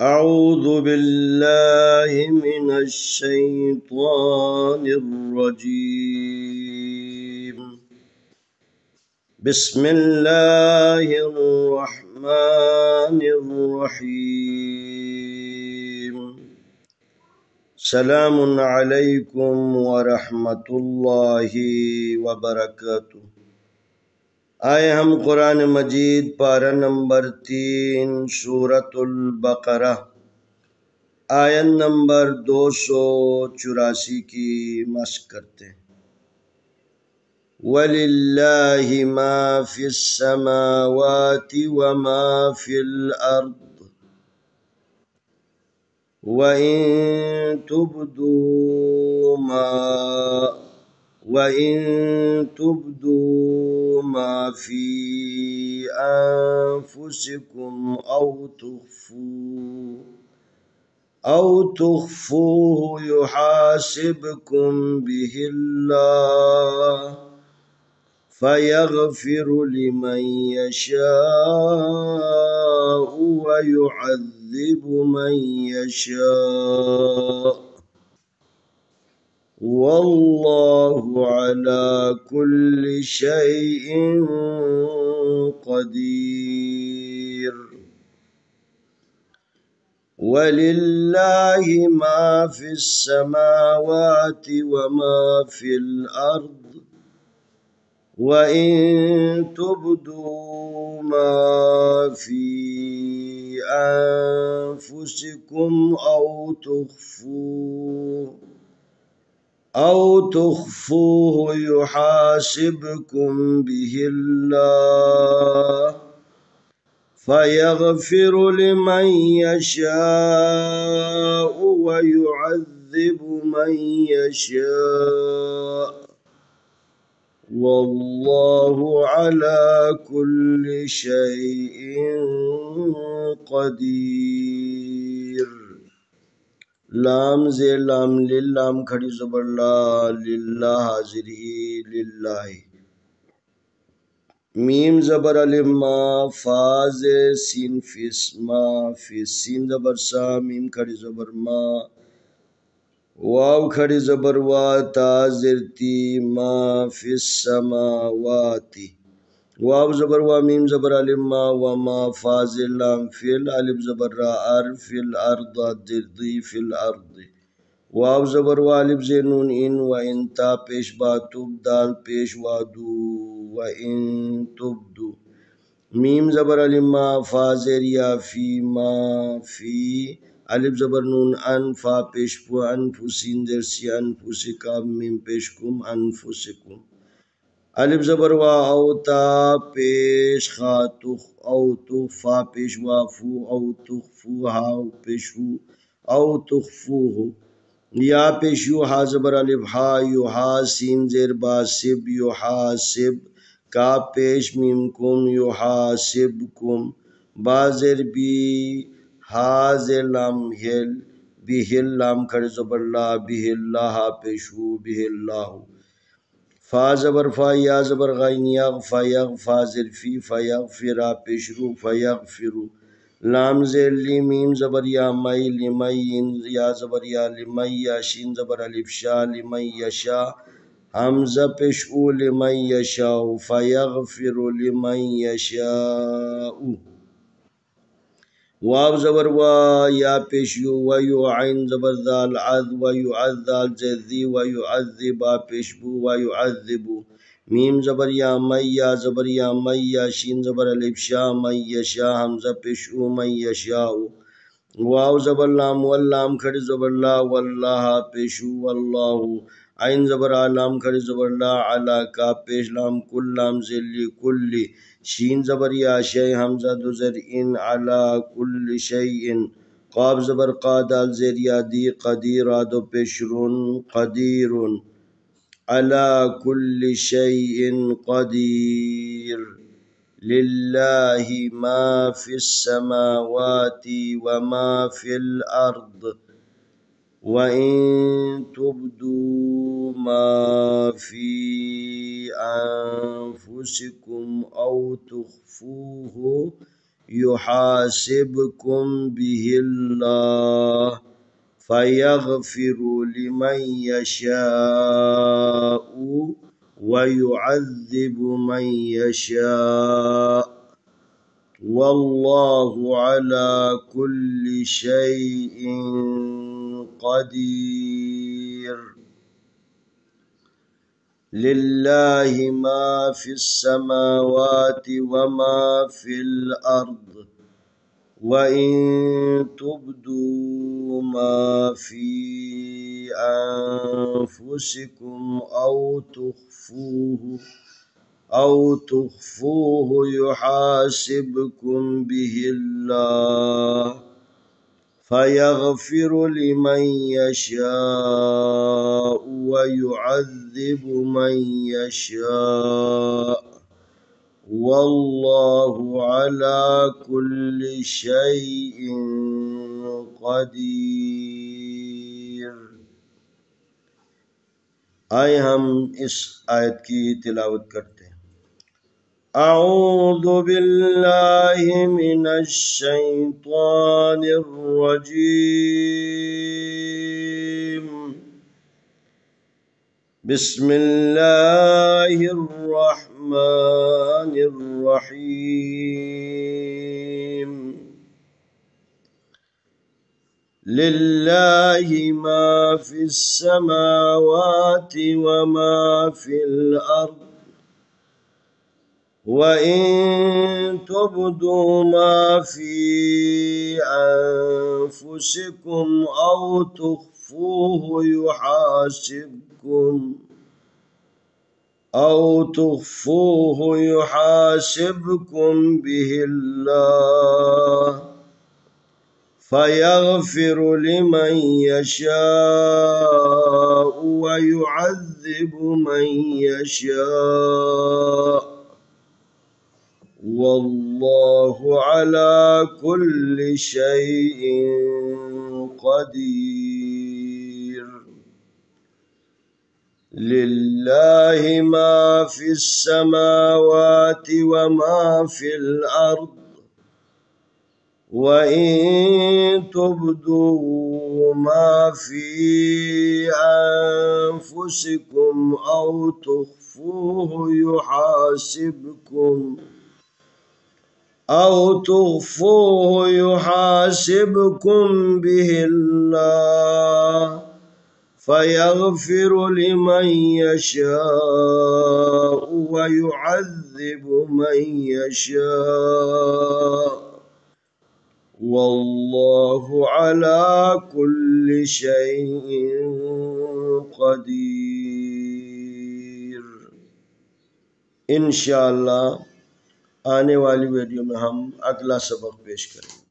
أعوذ بالله من الشيطان الرجيم. بسم الله الرحمن الرحيم. سلام عليكم ورحمة الله وبركاته. آئے ہم قرآن مجید پارہ نمبر 3 سورة البقرہ آیت نمبر 284 کی مشق کرتے ہیں. وَلِلَّهِ مَا فِي السَّمَاوَاتِ وَمَا فِي الْأَرْضِ وَإِن تُبْدُوا مَا فِي أَنفُسِكُمْ أو تخفوه يحاسبكم به الله فيغفر لمن يشاء ويعذب من يشاء والله على كل شيء قدير. ولله ما في السماوات وما في الأرض وإن تبدوا ما في أنفسكم أو تخفوه يحاسبكم به الله فيغفر لمن يشاء ويعذب من يشاء والله على كل شيء قدير. لام زیر لام للام کھڑی زبر لا للہ حاضر ہی للہ. میم زبر الف ما فا زیر سین فس ما فس سین زبر سا میم کھڑی زبر ما واو کھڑی زبر وا تا زیر تی ما فی السماواتی واو زبر وا میم زبر الف ما و ما فا زیر لام فل الف زبر را ار فی الارض زیر دی فی الارض واو زبر وا الف زیر نون ان و ان تا پیش با توب دال پیش وادو و ان تبدو میم زبر الف ما فا زیر یا فی ما فی الف زبر نون ان فا پیش پو انفسین در سی انفسکا میم پیش کم انفسکم الف زبر وا او تا پیش خا تخ او تخ فا پیش وا فو او تخفو ہاو پیش ہو او تخفوه یا پیش یو ہا زبر الف ہا یو ہا سین زیر با سب یو ہا سب کا پیش میم کم یو ہا سب کم با زیر بی ہا زیر لام ہل بی ہل لام کھڑ زبر لا بی اللہ پیش ہو بی اللہ فا زبر فا یا زبر غین یغ فا یغ فا زر فی فا یغفرا پیشرو فا یغفرو لام زیر لی میم زبر یا مئی لمین یا زبر یا لمی یا شین زبر الف شا لمن یشا حمزہ پیش او لمن یشاء فا یغفر لمن یشاء واو زبر وا یا پیش یو و یو عین زبر ذال عذ و یعذال زیر ذی و یعذبا پیش بو و یعذبو میم زبر یا می یا زبر یا می یا شین زبر الف شا من یشا حمزہ پیش او من یشاء واو زبر لام واللام کھڑی زبر لا واللہ پیش او واللہ عین زبر لام کھڑی زبر لا علا کا پیش لام کل لام ذلی کلی شین زبر یا شی حمزہ دو زر ان علا کل شیء قاب زبر قادال زیر یا دی قدیر آدو پیشرون قدیر علا کل شیء قدیر. للہ ما فی السماوات وما فی الارض وَإِن تُبْدُوا مَا فِي أَنفُسِكُمْ أَوْ تُخْفُوهُ يحاسبكم به الله فيغفر لمن يشاء ويعذب من يشاء والله على كل شيء قدير. لله ما في السماوات وما في الأرض وإن تبدوا ما في أنفسكم أو تخفوه يحاسبكم به الله فيغفر لمن يشاء ويعذب من يشاء والله على كل شيء قدير. آئے ہم اس آیت کی تلاوت کرتے ہیں۔ اعوذ باللہ من الشیطان الرجیم بسم اللہ الرحمن الرحیم للہ ما فی السماوات وما فی الارض وَإِن تُبْدُوا مَا فِي أَنفُسِكُمْ أَوْ تُخْفُوهُ يُحَاسِبْكُمْ بِهِ اللَّهُ فَيَغْفِرُ لِمَن يَشَاءُ وَيُعَذِّبُ مَن يَشَاءُ والله على كل شيء قدير. لله ما في السماوات وما في الأرض وإن تبدوا ما في أنفسكم أو تخفوه يحاسبكم به الله فيغفر لمن يشاء ويعذب من يشاء والله على كل شيء قدير. انشاءاللہ آنے والی ویڈیو میں ہم اگلا سبق پیش کریں گے.